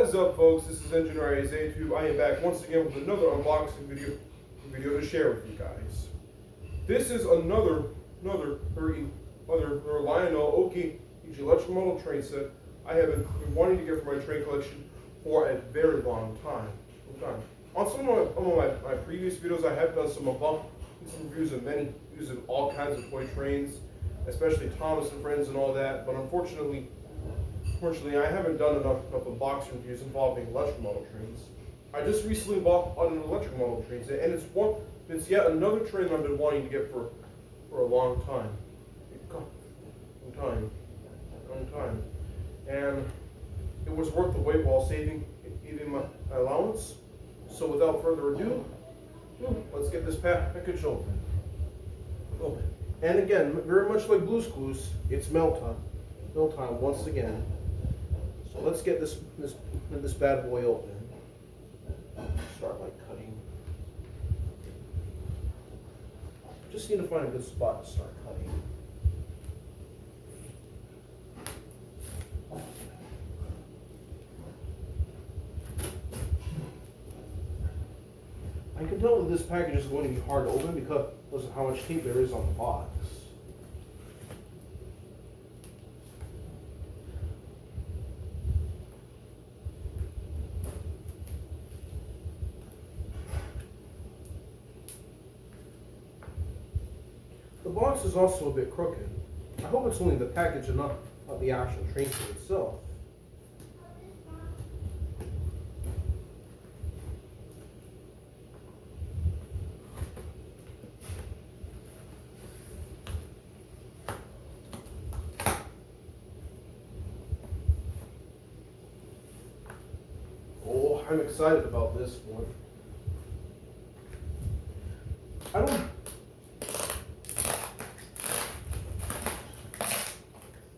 What is up, folks? This is Engineer Isaiah Tube. I am back once again with another unboxing video to share with you guys. This is another Lionel OK electric model train set I have been wanting to get for my train collection for a very long time. On some of my previous videos, I have done some reviews of all kinds of toy trains, especially Thomas and Friends and all that. But unfortunately, I haven't done enough unboxing reviews involving electric model trains. I just recently bought an electric model train, and it's yet another train I've been wanting to get for a long time. And it was worth the wait while saving even my allowance. So without further ado, let's get this package open. And again, very much like Blue's Clues, it's melt time once again. So let's get this bad boy open. Start by cutting. Just need to find a good spot to start cutting. I can tell that this package is going to be hard to open because of how much tape there is on the box. The box is also a bit crooked. I hope it's only the package and not the actual train set itself. Oh, I'm excited about this one.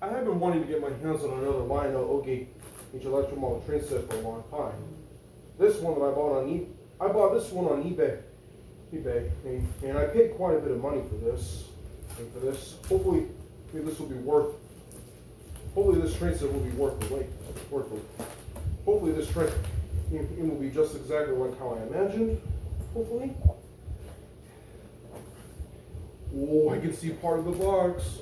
I have been wanting to get my hands on another Lionel OK electric model train set for a long time. This one that I bought this one on eBay, and I paid quite a bit of money for this. Hopefully, this train set will be worth the wait. Hopefully, this train it will be just exactly like how I imagined. Hopefully. Oh, I can see part of the box.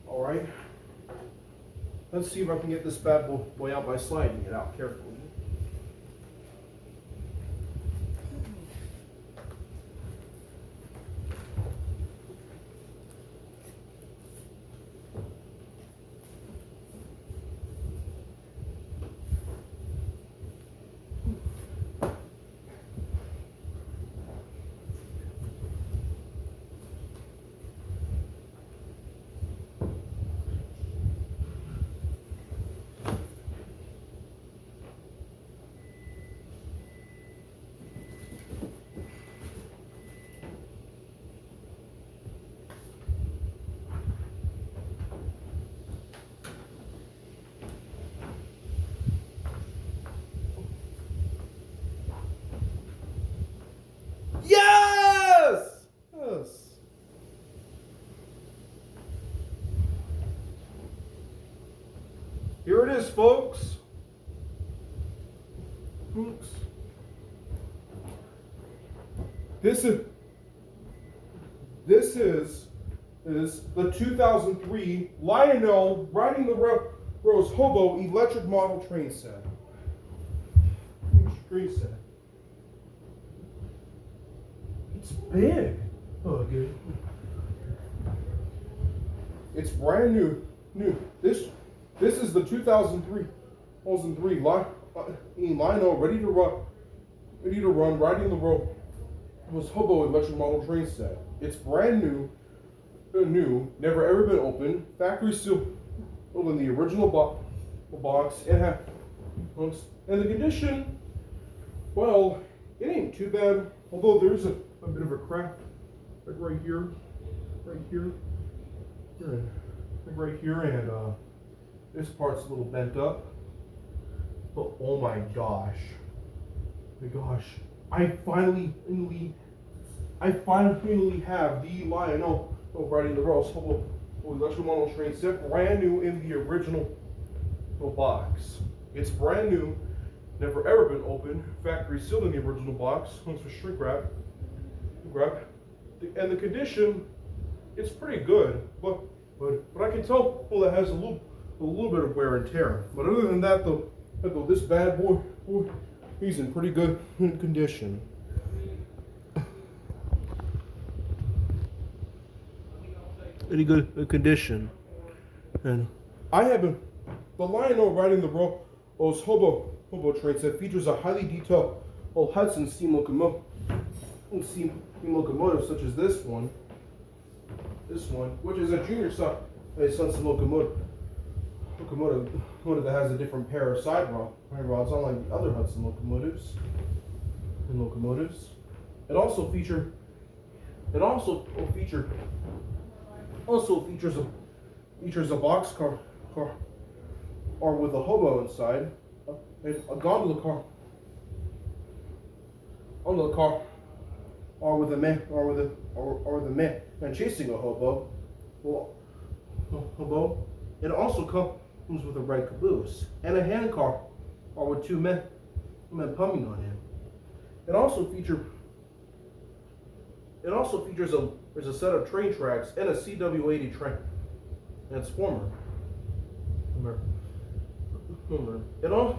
Alright, let's see if I can get this bad boy out by sliding it out carefully. Yes! Here it is, folks. This is the 2003 Lionel Riding the Rose Hobo electric model train set. It's big. Oh, good. It's brand new. This is the 2003 Lionel ready to run riding the road was Hobo electric model train set. It's brand new, never ever been opened, factory sealed in the original box, and the condition, well, it ain't too bad. Although there's a bit of a crack, like right here, and this part's a little bent up. But oh my gosh, I finally I finally have the Lionel riding the rarest Hobo electric model train set, brand new in the original box. It's brand new, never ever been opened, factory sealed in the original box. Thanks for shrink wrap. And the condition, it's pretty good, but I can tell it has a little bit of wear and tear. But other than that, though, this bad boy, he's in pretty good condition. Pretty good condition. And I have the Lionel riding the rarest Hobo train set features a highly detailed Hudson steam locomotive such as this one, which is a junior size locomotive that has a different pair of side rods, unlike the other Hudson locomotives. It also features a boxcar or with a hobo inside, and a gondola car or with a man and chasing a hobo. It also comes with a red caboose and a handcar or with two men pumping on him. It also features there's a set of train tracks and a CW80 train transformer. It also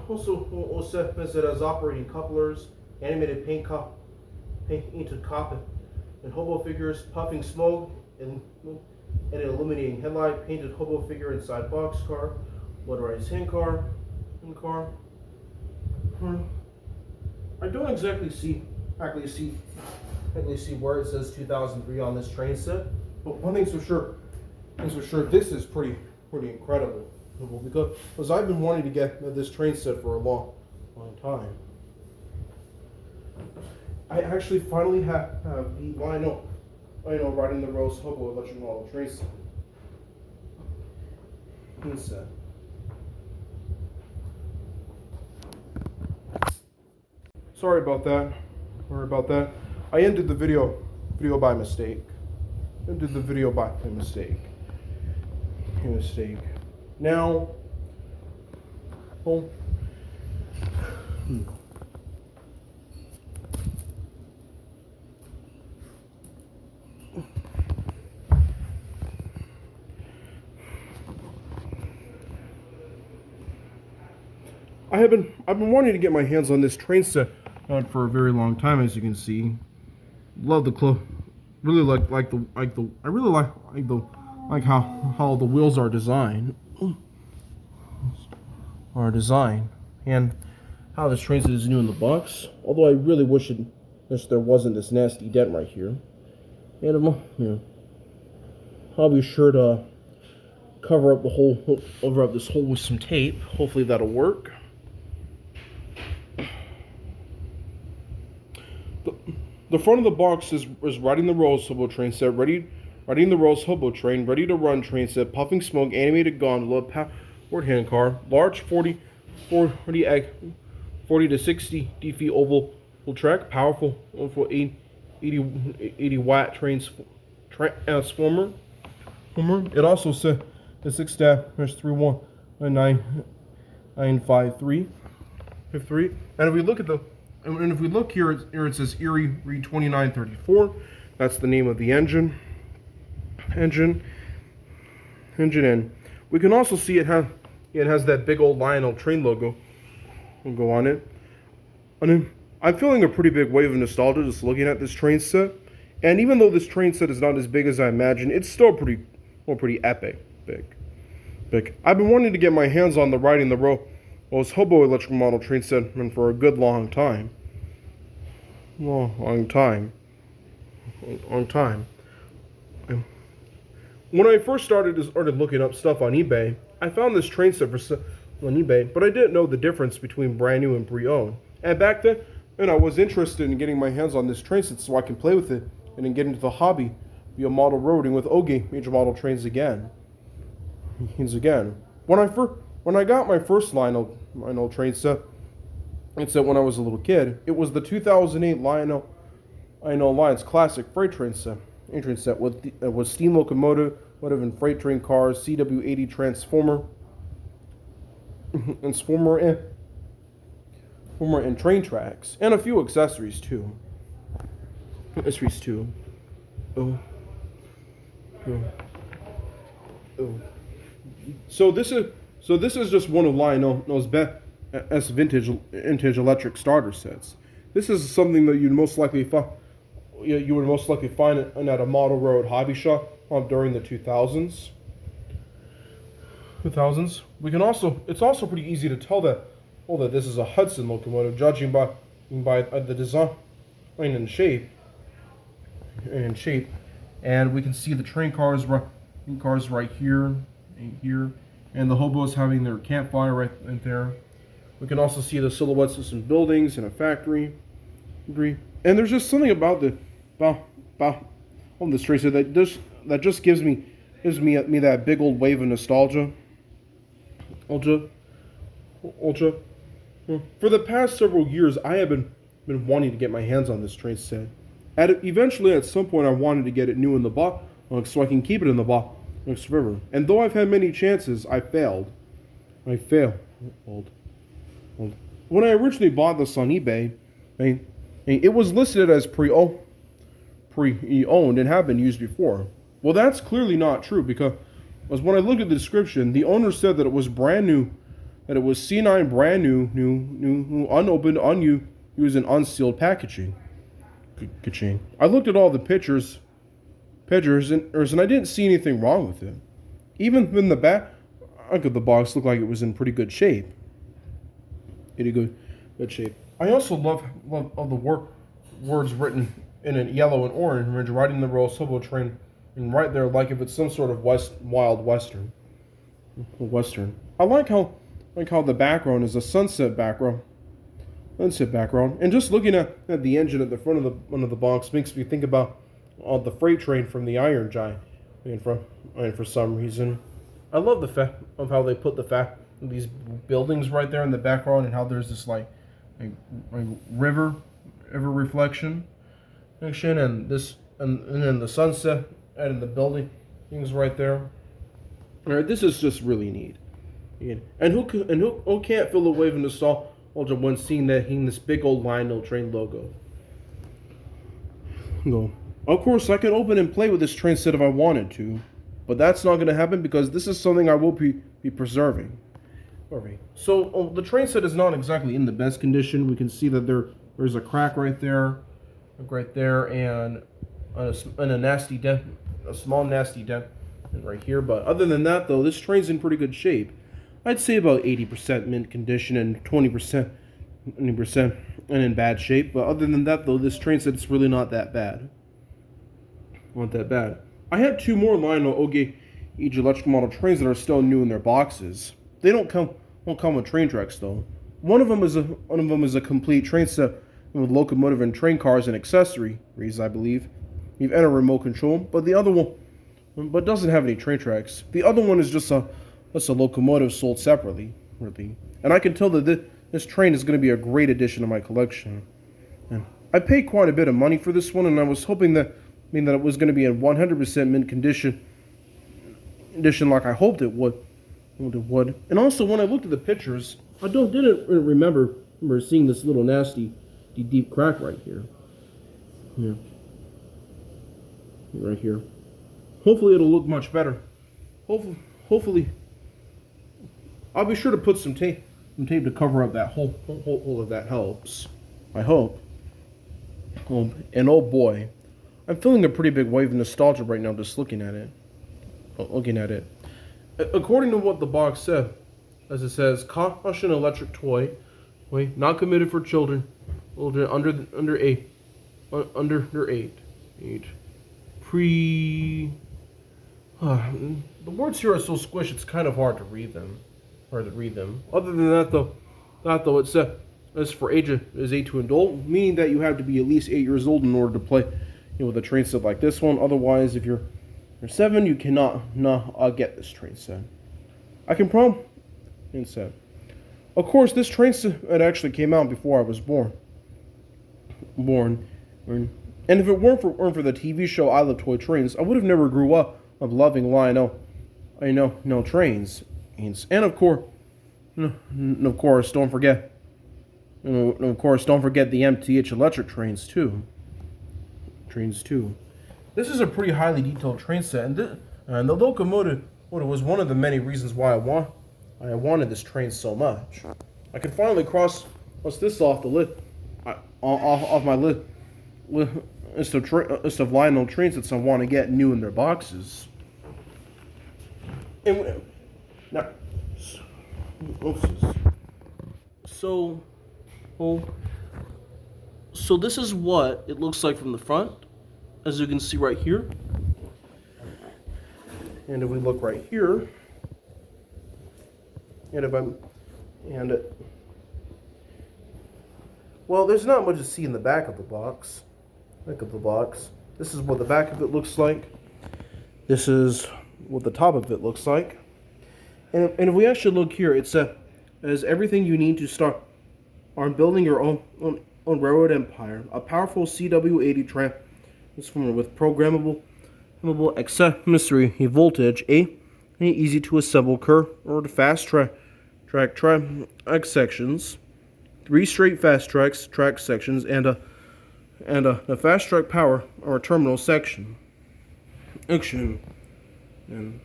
has operating couplers, animated painted cockpit, and hobo figures, puffing smoke, and an illuminating headlight, painted hobo figure inside boxcar, motorized handcar. I don't exactly see where it says 2003 on this train set, but one thing's for sure, this is pretty incredible, because I've been wanting to get this train set for a long time. I actually finally have the Lionel riding the rarest Hobo electric model train set. Sorry about that. I ended the video by mistake. Now, I've been wanting to get my hands on this train set for a very long time, as you can see. Love the really like how the wheels are designed, and how this train set is new in the box. Although I really wish there wasn't this nasty dent right here. And I'll be sure to cover up this hole with some tape. Hopefully that'll work. The front of the box is riding the rarest Hobo train set, riding the rarest Hobo train, ready to run train set, puffing smoke, animated gondola, powered handcar, large 40 to 60 feet oval track, powerful 80 watt transformer. It also says the 6-31953. And if we look here, it says Erie 2934. That's the name of the engine. And we can also see it has that big old Lionel train logo on it. And I'm feeling a pretty big wave of nostalgia just looking at this train set. And even though this train set is not as big as I imagined, it's still pretty epic. Big. I've been wanting to get my hands on the riding the rarest Hobo electric model train set for a good long time. Long time. When I first started looking up stuff on eBay, I found this train set for sale on eBay, but I didn't know the difference between brand new and pre-owned. And back then, I was interested in getting my hands on this train set so I can play with it and then get into the hobby via model roading with Oge major model trains again. When I got my first Lionel train set, when I was a little kid, it was the 2008 Lionel Lion's classic freight train set. With steam locomotive, and freight train cars, CW80 transformer, and train tracks, and a few accessories too. Oh, oh, oh. So this is just one of Lionel's best vintage electric starter sets. This is something that you would most likely find at a model road hobby shop during the 2000s. It's also pretty easy to tell that this is a Hudson locomotive, judging by the design and shape. And we can see the train cars right here, and the hobos having their campfire right there. We can also see the silhouettes of some buildings and a factory. And there's just something about this train set that just gives me that big old wave of nostalgia. For the past several years, I have been wanting to get my hands on this train set. Eventually, at some point, I wanted to get it new in the box so I can keep it in the box forever. And though I've had many chances, I failed. When I originally bought this on eBay, it was listed as pre-owned and had been used before. Well, that's clearly not true, because when I looked at the description, the owner said that it was brand new, that it was C9 brand new, unopened, unused, and unsealed packaging. I looked at all the pictures, and I didn't see anything wrong with it. Even in the back of the box looked like it was in pretty good shape. I also love all the words written in a yellow and orange, riding the Royal Hobo train, and right there, like if it's some sort of wild western. I like how the background is a sunset background. And just looking at the engine at the front of the box makes me think about the freight train from the Iron Giant. And for some reason, I love the fact of how they put these buildings right there in the background, and how there's this like river reflection, and then the sunset and the building things right there. All right, this is just really neat. And who can't feel the wave of nostalgia when seeing this big old Lionel train logo? No. Of course, I can open and play with this train set if I wanted to, but that's not going to happen because this is something I will be preserving. Alright. So the train set is not exactly in the best condition. We can see that there's a crack right there, and a nasty dent, a small nasty dent right here. But other than that, though, this train's in pretty good shape. I'd say about 80% mint condition and 20% and in bad shape. But other than that, though, this train set's really not that bad. I have two more Lionel OG electrical model trains that are still new in their boxes. They won't come with train tracks though. One of them is a complete train set with locomotive and train cars and accessories, I believe. You've entered remote control, but the other one doesn't have any train tracks. The other one is just a locomotive sold separately, really. And I can tell that this train is going to be a great addition to my collection. And I paid quite a bit of money for this one, and I was hoping that it was going to be in 100% mint condition like I hoped it would. And also, when I looked at the pictures, I didn't remember seeing this little nasty deep crack right here. Right here. Hopefully it'll look much better. Hopefully I'll be sure to put some tape to cover up that hole if that helps. I hope. And oh boy, I'm feeling a pretty big wave of nostalgia right now just looking at it. According to what the box said, as it says, caution electric toy, not committed for children under 8. The words here are so squished it's kind of hard to read them. Other than that though, it says for age is 8 to adult, meaning that you have to be at least 8 years old in order to play with a train set like this one. Otherwise, if you're 7, you cannot get this train set. I can promise. Of course, this train set actually came out before I was born. And if it weren't for the TV show I Love Toy Trains, I would have never grew up of loving Lionel. I know, no trains. And of course, don't forget. Of course, don't forget the MTH electric trains too. This is a pretty highly detailed train set, and the locomotive was one of the many reasons why I wanted this train so much. I could finally cross this off the list, off my list of Lionel train sets I want to get new in their boxes. And now, so this is what it looks like from the front, as you can see right here. And if we look right here, well, there's not much to see in the back of the box. This is what the back of it looks like. This is what the top of it looks like. And if we actually look here, it has everything you need to start on building your own railroad empire. A powerful CW80 transformer with programmable accessory voltage, a easy to assemble curve or fast track sections, 3 straight fast track sections, and a fast track power or terminal section. And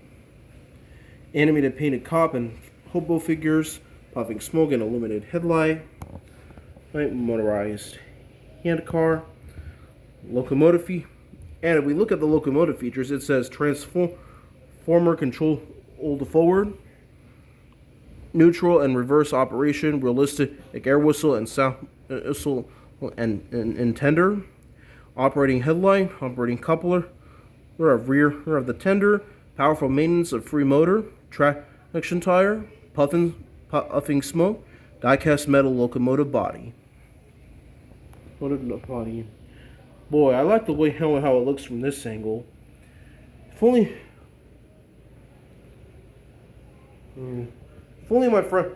animated painted cop and hobo figures, puffing smoke and illuminated headlight, motorized handcar, locomotive. And if we look at the locomotive features, it says transformer control forward, neutral and reverse operation, realistic air whistle and sound whistle and tender, operating headlight, operating coupler, rear of the tender, powerful maintenance of free motor, traction tire, puffing smoke, die-cast metal locomotive body. Boy, I like the way how it looks from this angle. If only my friends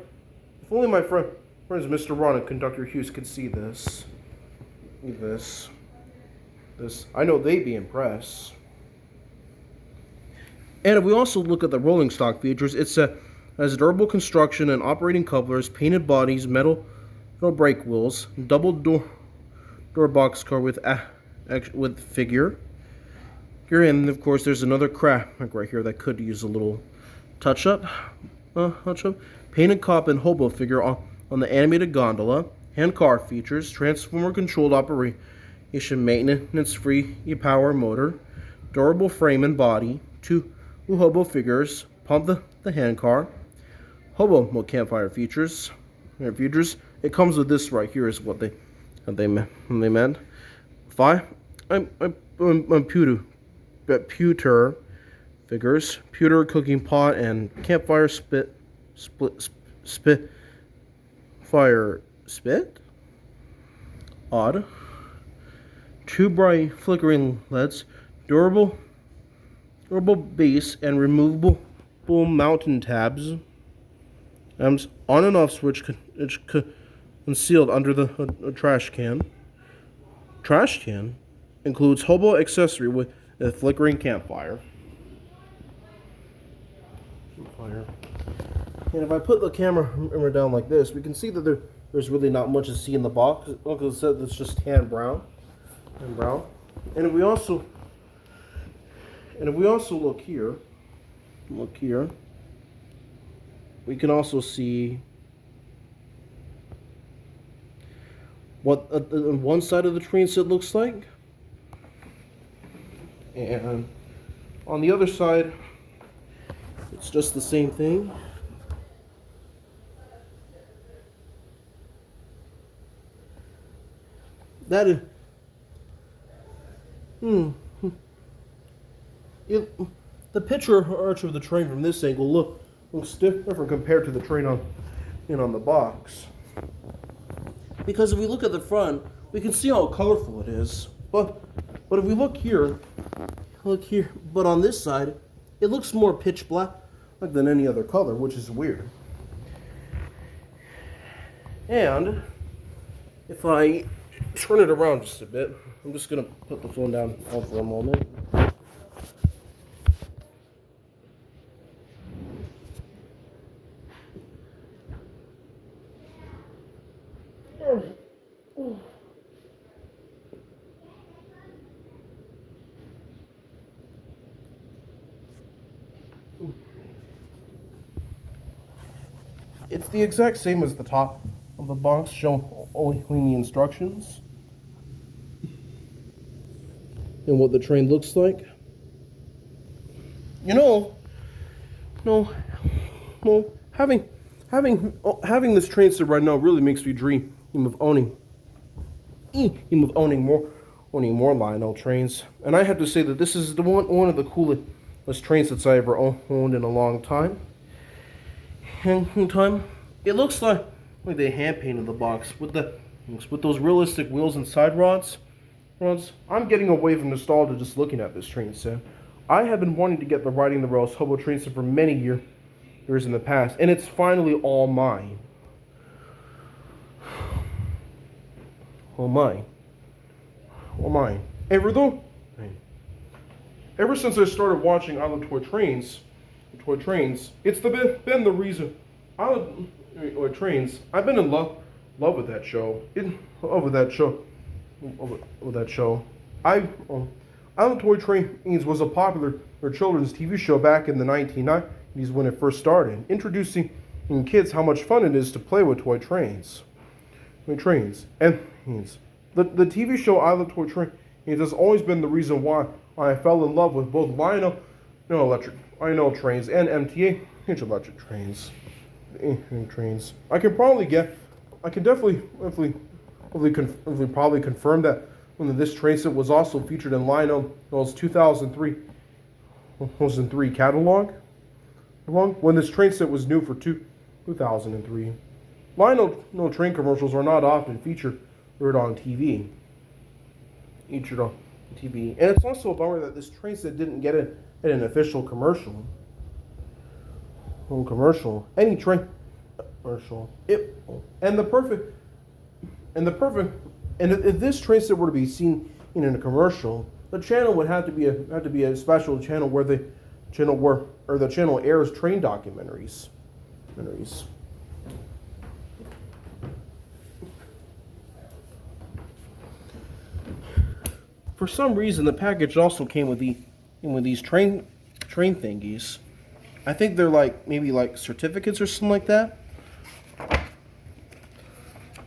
Mr. Ron and Conductor Hughes could see this. I know they'd be impressed. And if we also look at the rolling stock features, it has durable construction and operating couplers, painted bodies, metal brake wheels, double door boxcar with figure. And of course, there's another crack right here that could use a little touch up. Painted cop and hobo figure on the animated gondola. Hand car features, transformer controlled operation, maintenance free power motor, durable frame and body, two hobo figures, pump the hand car, hobo campfire features. It comes with this right here is what they meant. 5 pewter figures, pewter cooking pot and campfire spit. Odd. 2 bright flickering LEDs, durable base and removable mountain tabs. On and off switch concealed under the trash can. Trash can includes hobo accessory with a flickering campfire. And if I put the camera down like this, we can see that there's really not much to see in the box. Like I said, it's just tan brown. And if we also look here, we can also see what one side of the train set looks like, and on the other side, it's just the same thing. That is, the picture arch of the train from this angle looks different compared to the train on the box. Because if we look at the front, we can see how colorful it is. But if we look here, but on this side, it looks more pitch black than any other color, which is weird. And if I turn it around just a bit. I'm just gonna put the phone down for a moment. It's the exact same as the top of the box, showing only the instructions and what the train looks like. You know, having this train set right now really makes me dream of owning more Lionel trains. And I have to say that this is one of the coolest train sets I ever owned in a long time. It looks like they hand painted the box with those realistic wheels and side rods. I'm getting a wave of nostalgia just looking at this train set. I have been wanting to get the Riding the Rails Hobo train set for many years in the past, and it's finally all mine. All mine. Ever since I started watching I Love Toy Trains, it's been the reason I've been in love with that show. I Love Toy Trains was a popular children's TV show back in the 1990s when it first started, introducing kids how much fun it is to play with toy trains. And the TV show I Love Toy Trains has always been the reason why I fell in love with both Lionel trains and MTA electric trains. I can definitely confirm that when this train set was also featured in Lionel's 2003 catalog. When this train set was new for 2003. Lionel train commercials are not often featured on TV. And it's also a bummer that this train set didn't get an official commercial. Any train commercial. If this train set were to be seen in a commercial, the channel would have to be a special channel where the channel airs train documentaries. For some reason, the package also came with these train thingies. I think they're maybe certificates or something like that.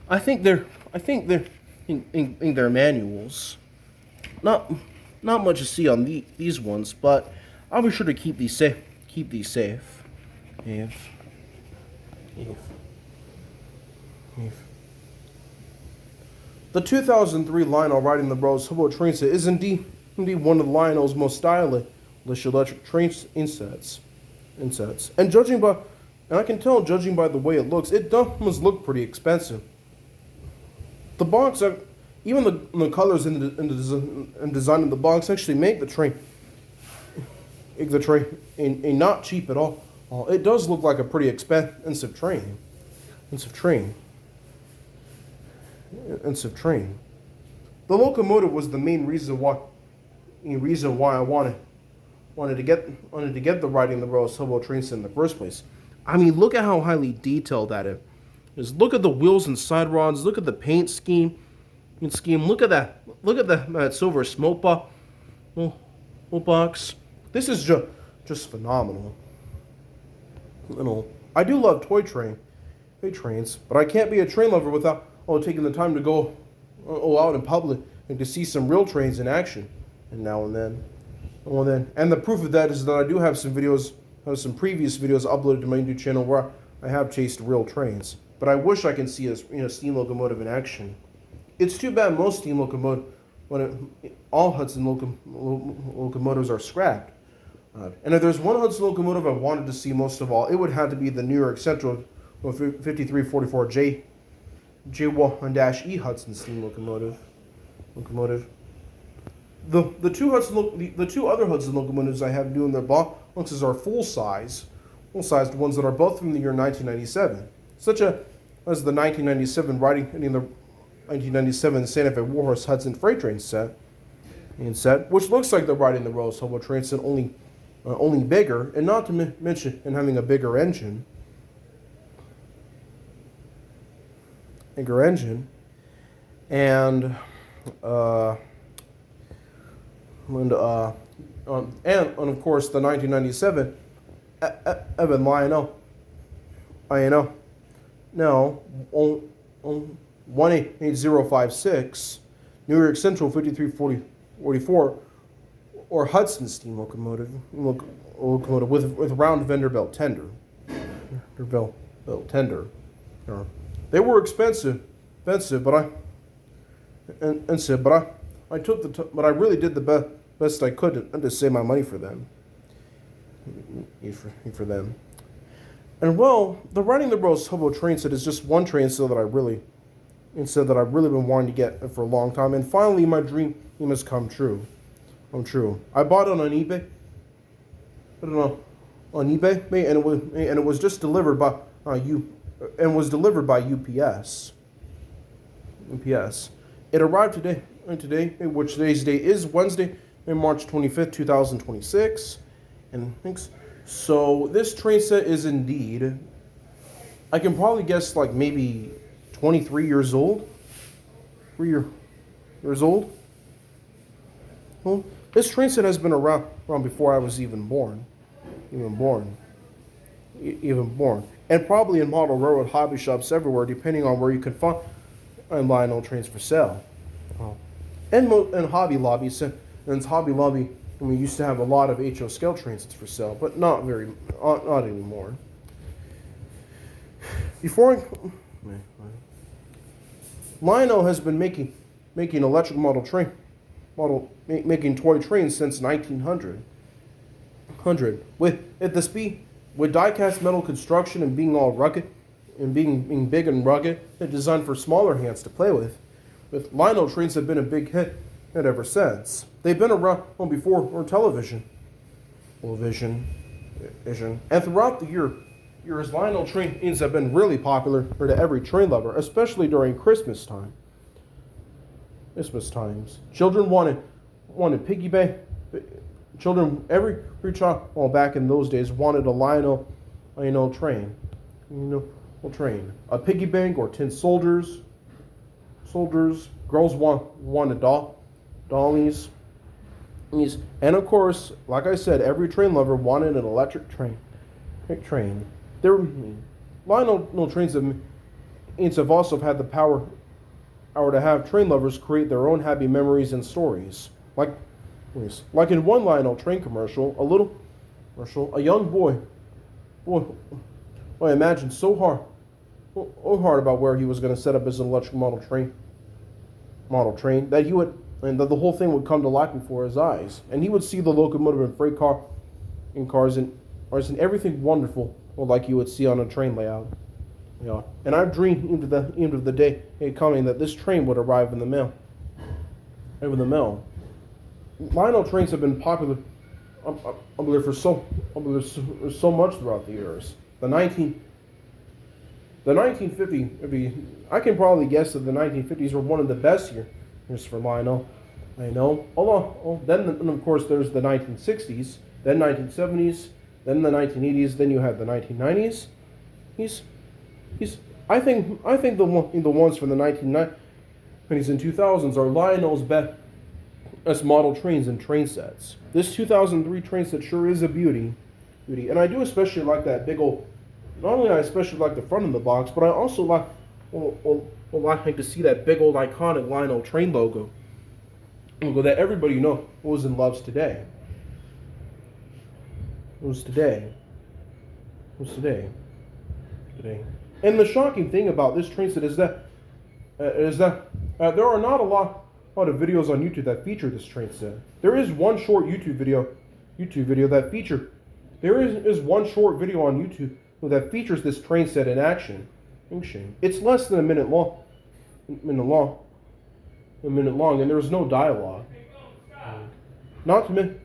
I think they're in their manuals. Not much to see on these ones, but I'll be sure to keep these safe. The 2003 Lionel Riding the Rails Hobo train set is indeed one of Lionel's most stylish electric train insets. And I can tell, judging by the way it looks, it does look pretty expensive. The box, even the colors and design of the box actually make the train not cheap at all. It does look like a pretty expensive train. The locomotive was the main reason why I wanted to get the Riding the Rails Hobo train set in the first place. I mean, look at how highly detailed that is. Look at the wheels and side rods. Look at the paint scheme. Look at that. Look at that silver smoke box. This is just phenomenal. I do love toy trains, but I can't be a train lover without taking the time to go out in public and to see some real trains in action, and now and then. And the proof of that is that I do have some previous videos uploaded to my YouTube channel where I have chased real trains. But I wish I can see a steam locomotive in action. It's too bad most steam locomotives, all Hudson locomotives are scrapped. And if there's one Hudson locomotive I wanted to see most of all, it would have to be the New York Central 5344 J1-E Hudson steam locomotive. The two other Hudson locomotives I have doing their boxes are full-sized ones that are both from the year 1997, such as the 1997 1997 Santa Fe Warhorse Hudson freight train set, which looks like the riding the Rose Hobo train set, only bigger, and not to mention and having a bigger engine. And of course the 1997 Evan Lionel, no, 18056, New York Central 5344, or Hudson steam locomotive with round Vanderbilt tender. They were expensive, but I really did the best I could to save my money for them. And well, the Riding the Rose Hobo train set is just one train set that I've really been wanting to get for a long time, and finally my dream has come true. I bought it on eBay. And it was just delivered by UPS. It arrived today, which today's date is Wednesday, March 25th, 2026. And so this train set is indeed, I can probably guess like maybe 23 years old. 3 years old. Well, this train set has been around before I was even born. And probably in model railroad hobby shops everywhere, depending on where you can find Lionel trains for sale. And Hobby Lobby, since Hobby Lobby, we used to have a lot of HO scale trains for sale, but not anymore. Lionel has been making electric making toy trains since 1900. With die-cast metal construction and being all rugged, and being big and rugged, they're designed for smaller hands to play with. Lionel trains have been a big hit ever since. They've been around before television. And throughout the years, Lionel trains have been really popular to every train lover, especially during Christmas times. Children wanted piggyback. Every child back in those days wanted a Lionel train. A piggy bank or tin soldiers. Girls wanted dollies. And of course, like I said, every train lover wanted an electric train. Lionel trains have also had the power to have train lovers create their own happy memories and stories. Like in one Lionel train commercial, a young boy imagined so hard about where he was going to set up his electric model train that the whole thing would come to life before his eyes, and he would see the locomotive and freight cars and everything wonderful, like you would see on a train layout. And I've dreamed of the day coming that this train would arrive in the mail. Lionel trains have been popular, I believe, for so much throughout the years. The 1950, I can probably guess that the 1950s were one of the best years for Lionel. Then of course there's the 1960s, then 1970s, then the 1980s, then you have the 1990s. I think the ones from the 1990s and 2000s are Lionel's best model trains and train sets. This 2003 train set sure is a beauty, and I do especially like that big old. Not only I especially like the front of the box, but I also like to see that big old iconic Lionel train logo that everybody knows and loves today. And the shocking thing about this train set is that there are not a lot of videos on YouTube that feature this train set. There is one short YouTube video that feature. There is one short video on YouTube that features this train set in action. It's less than a minute long, and there's no dialogue. Not only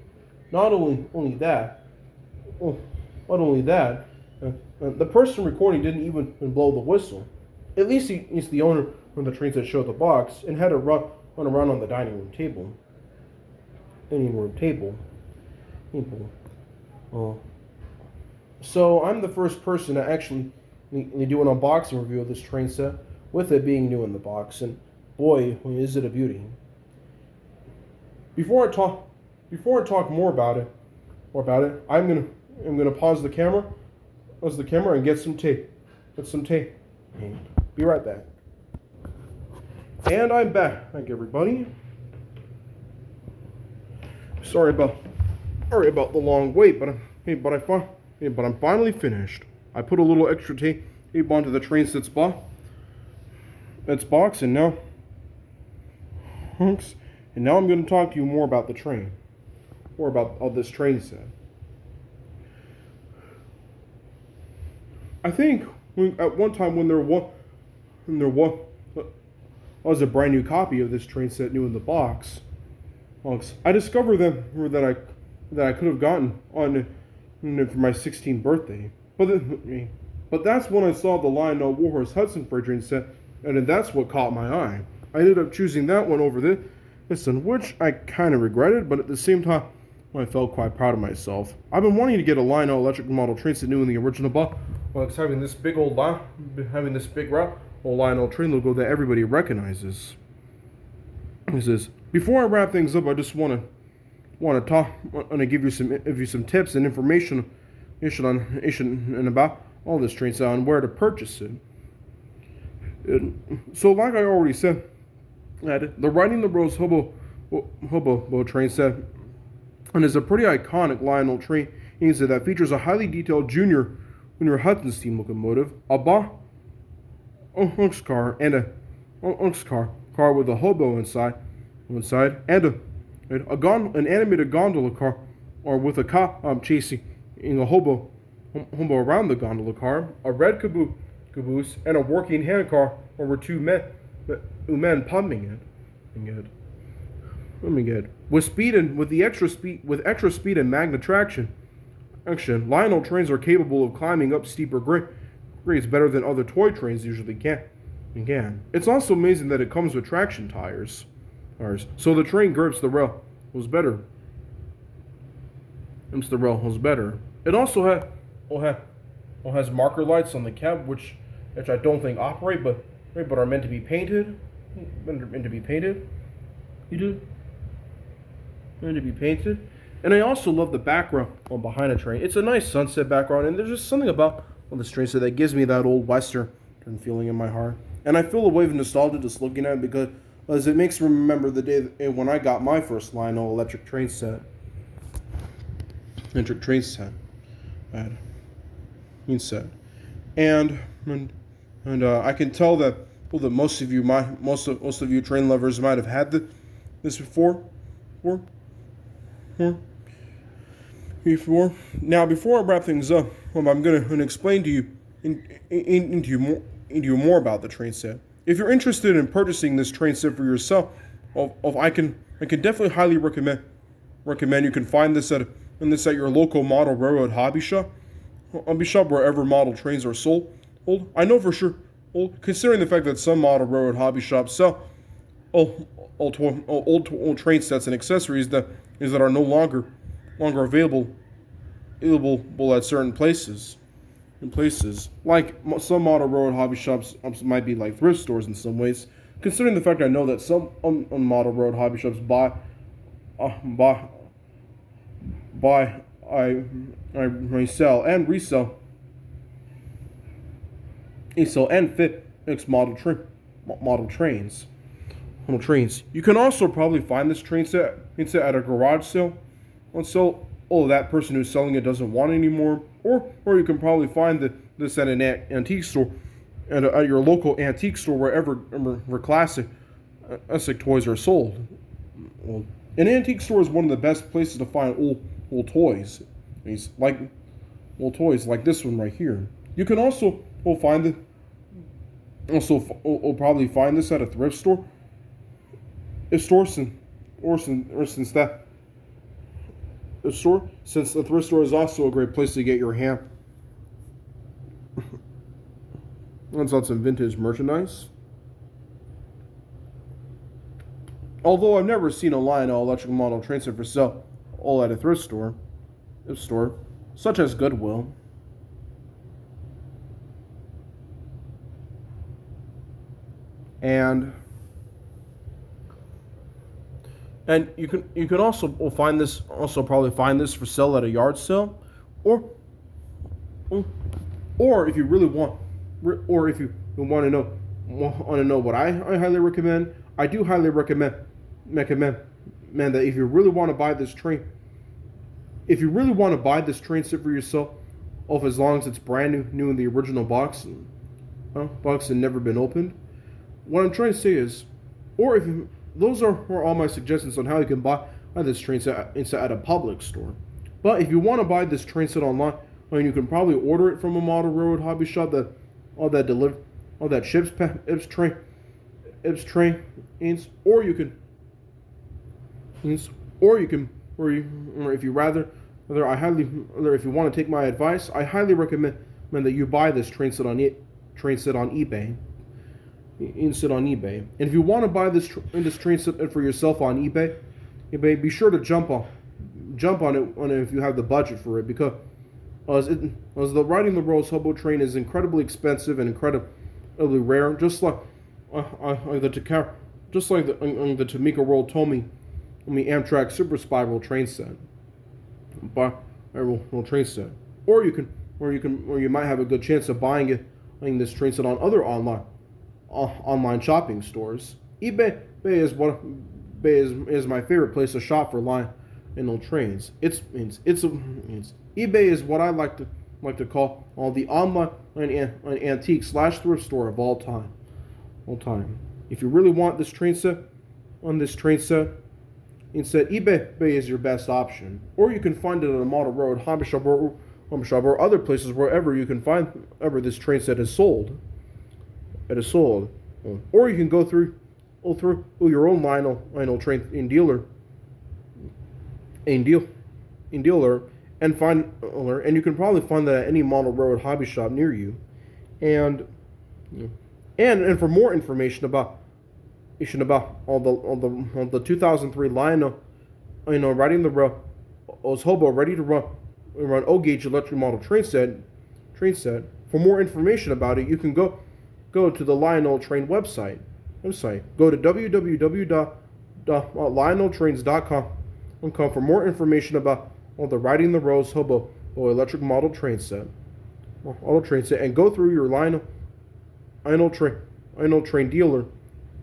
that, the person recording didn't even blow the whistle. At least he's the owner the train set showed the box and had it run around on the dining room table. So I'm the first person to actually do an unboxing review of this train set, with it being new in the box, and boy, is it a beauty. Before I talk more about it, I'm gonna pause the camera, and get some tape. Be right back. And I'm back. Thank you, everybody. Sorry about the long wait, but I'm finally finished. I put a little extra tape onto the train set's box, and now I'm going to talk to you more about the train, this train set. I think at one time when there was a brand new copy of this train set new in the box, I discovered that I could have gotten on for my 16th birthday. But that's when I saw the Lionel Warhorse Hudson freight train set, and that's what caught my eye. I ended up choosing that one over this one, which I kind of regretted, but at the same time, I felt quite proud of myself. I've been wanting to get a Lionel electric model train set new in the original box, while it's having this big Lionel train logo that everybody recognizes. Before I wrap things up, I just want to give you some tips and information about all this train set and where to purchase it. So, like I already said, the Riding the Rose Hobo train set, and is a pretty iconic Lionel train set that features a highly detailed Junior Hudson steam locomotive, a box car, and a car with a hobo inside, and an animated gondola car, or with a cop chasing a hobo around the gondola car, a red caboose, and a working hand car, or with two men pumping it. With extra speed and magnet traction, Lionel trains are capable of climbing up steeper grades better than other toy trains usually can. It's also amazing that it comes with traction tires. So the train grips the rail was better. It also has marker lights on the cab, which I don't think operate, but are meant to be painted. And I also love the background behind a train. It's a nice sunset background, and there's just something about this train set that gives me that old Western feeling in my heart. And I feel a wave of nostalgia just looking at it, because it makes me remember the day when I got my first Lionel electric train set. And I can tell that most of you train lovers might have had this before. Now, before I wrap things up, I'm going to explain to you more about the train set. If you're interested in purchasing this train set for yourself, I can definitely highly recommend you can find this at your local model railroad hobby shop. Wherever model trains are sold. I know for sure, considering the fact that some model railroad hobby shops sell old train sets and accessories that are no longer available at certain places. Like some model railroad hobby shops might be like thrift stores in some ways. Considering the fact I know that some model railroad hobby shops I sell and resell and fit mixed model trains. You can also probably find this train set at a garage sale. That person who's selling it doesn't want it anymore, or you can probably find this at an antique store, at your local antique store where classic toys are sold. Well, an antique store is one of the best places to find old toys. Like this one right here. You can also probably find this at a thrift store. Since the thrift store is also a great place to get your hands on some vintage merchandise. although I've never seen a Lionel electric model train set for sale all at a thrift store, such as Goodwill. And you can also probably find this for sale at a yard sale, or if you really want, or if you want to know what I highly recommend, I do highly recommend that if you really want to buy this train, set for yourself, as long as it's brand new in the original box and never been opened. What I'm trying to say is, or if you, those are all my suggestions on how you can buy this train set at a public store. But if you want to buy this train set online, you can probably order it from a model railroad hobby shop that ships trains, or if you want to take my advice, I highly recommend that you buy this train set on eBay. And if you want to buy this train set for yourself on eBay, be sure to jump on it if you have the budget for it, because the riding the Rose Hobo train is incredibly expensive and incredibly rare, just like the Tamika World told me Amtrak Super Spiral train set, train set, or you might have a good chance of buying this train set on other online shopping stores. eBay is my favorite place to shop for Lionel trains. eBay is what I like to call the online antique / thrift store of all time. If you really want this train set, eBay is your best option, or you can find it at a model road hobby shop or other places wherever you can find this train set is sold. Or you can go through your own Lionel train in dealer and you can probably find that at any model road hobby shop near you. And for more information about all the 2003 Lionel, riding the Hobo ready to run O-gauge electric model train set. For more information about it, you can go to the Lionel Train website. Go to www.lioneltrains.com for more information about the Riding the Rose Hobo electric model train set. And go through your Lionel Train dealer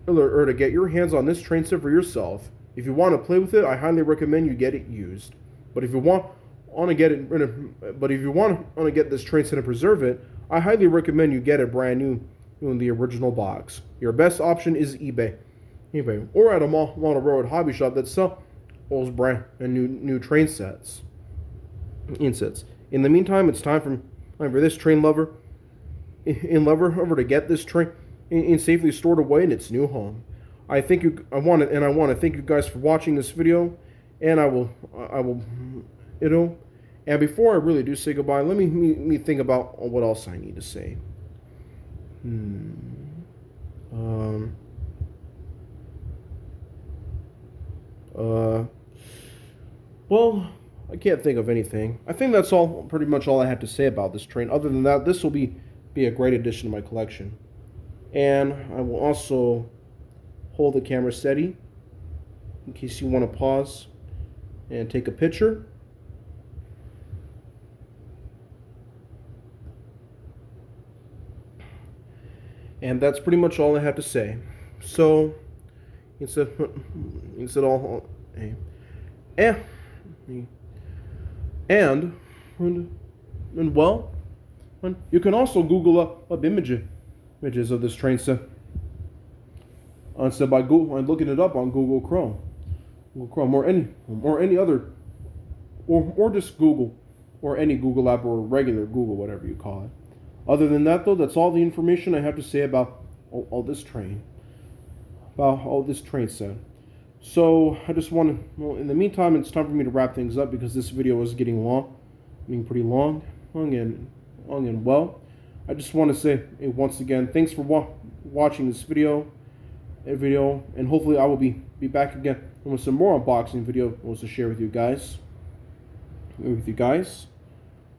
or to get your hands on this train set for yourself. If you want to play with it, I highly recommend you get it used. But if you want to get this train set and preserve it, I highly recommend you get it brand new in the original box. Your best option is eBay, or at a model road hobby shop that sells brand and new train sets. In the meantime, it's time for this train lover to get this train safely stored away in its new home. I want to thank you guys for watching this video, and I will and before I really do say goodbye, let me think about what else I need to say. Well, I can't think of anything. I think that's pretty much all I had to say about this train. Other than that, this will be a great addition to my collection. And I will also hold the camera steady in case you want to pause and take a picture. And that's pretty much all I have to say. So, instead all, and well, you can also Google up images of this train set. Instead by Google and looking it up on Google Chrome, or any other, or just Google, or any Google app or regular Google, whatever you call it. Other than that, though, that's all the information I have to say about all this train set. So I just want to, in the meantime, it's time for me to wrap things up because this video is getting pretty long and well. I just want to say once again, thanks for watching this video, video, and hopefully I will be back again with some more unboxing video to share with you guys.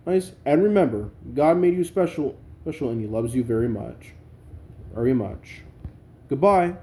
Guys, and remember, God made you special, and He loves you very much. Very much. Goodbye.